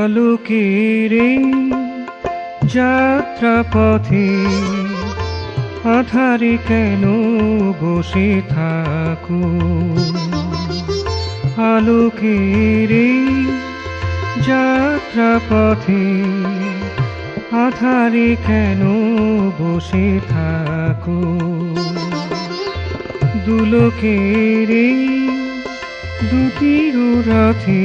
আলোকের এই যাত্রাপথে আধারে কেন বসে থাকো? আলোকের এই যাত্রাপথে আধারে কেন বসে থাকো? দুলোকের এই দুটির রথে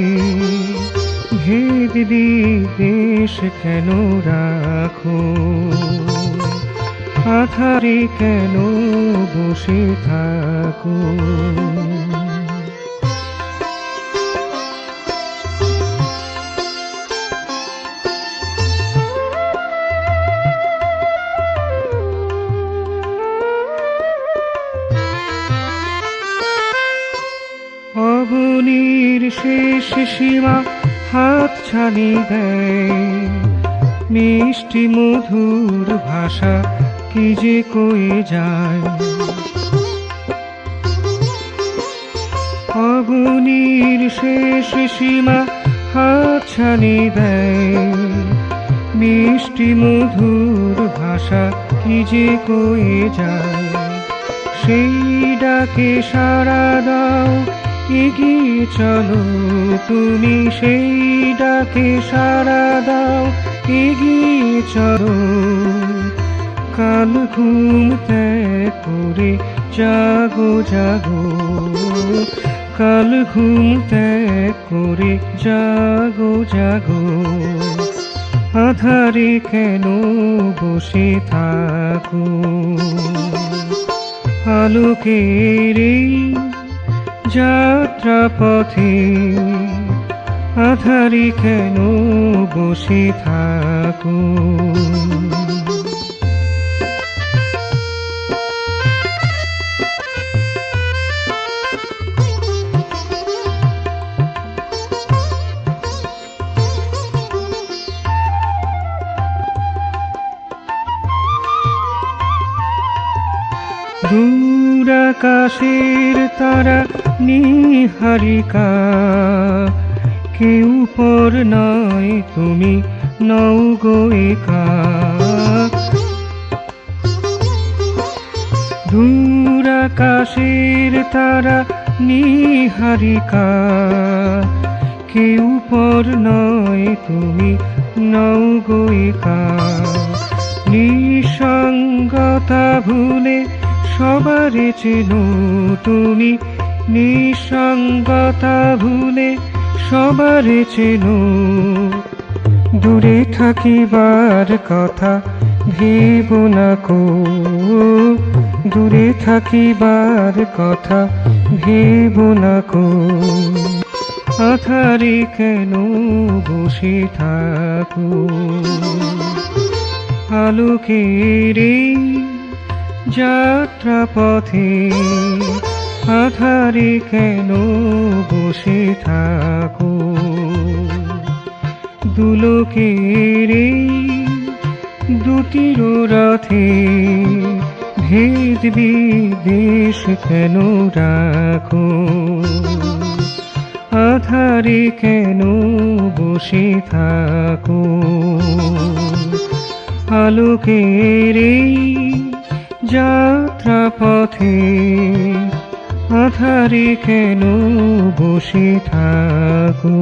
ভেদ বিদ্বেষ কেন রাখো? আধারে কেন বসে থাকো? অবনীর শেষ সীমা হাত ছানি দেয়, মিষ্টি মধুর ভাষা কি যে কয়ে যায়। অবনীর শেষ সীমা হাত ছানি দেয়, মিষ্টি মধুর ভাষা কি যে কয়ে যায়। সেই ডাকে সাড়া দাও, এগিয়ে চলো তুমি, সেই ডাকে সাড়া দাও, এগিয়ে চলো। কাল ঘুম ত্যাগ করে জাগো জাগো, কাল ঘুম ত্যাগ করে জাগো জাগো। আধারে কেন বসে থাকো? আলোকের এই যাত্রাপথে আধারে কেন বসে থাকো? দূর আকাশের তারা নীহারিকা, কেউ পর নয় তুমি নও গো একা। দূর আকাশের তারা নীহারিকা, কেউ পর নয় তুমি নও গো একা। নিঃসঙ্গতা ভুলে সবারে চেনো তুমি, নিঃসঙ্গতা ভুলে সবারে চেনো। দূরে থাকিবার কথা ভেবো না কো, দূরে থাকিবার কথা ভেবো না কো। আধারে কেন বসে থাকো? আলোকের এই যাত্রাপথে আধারে কেন বসে থাকো? দুলোকের এই দুটির রথে ভেদ বিদ্বেষ কেন রাখো? আধারে কেন বসে থাকো? আলোকের এই যাত্রাপথে আধারে কেন বসে থাকো?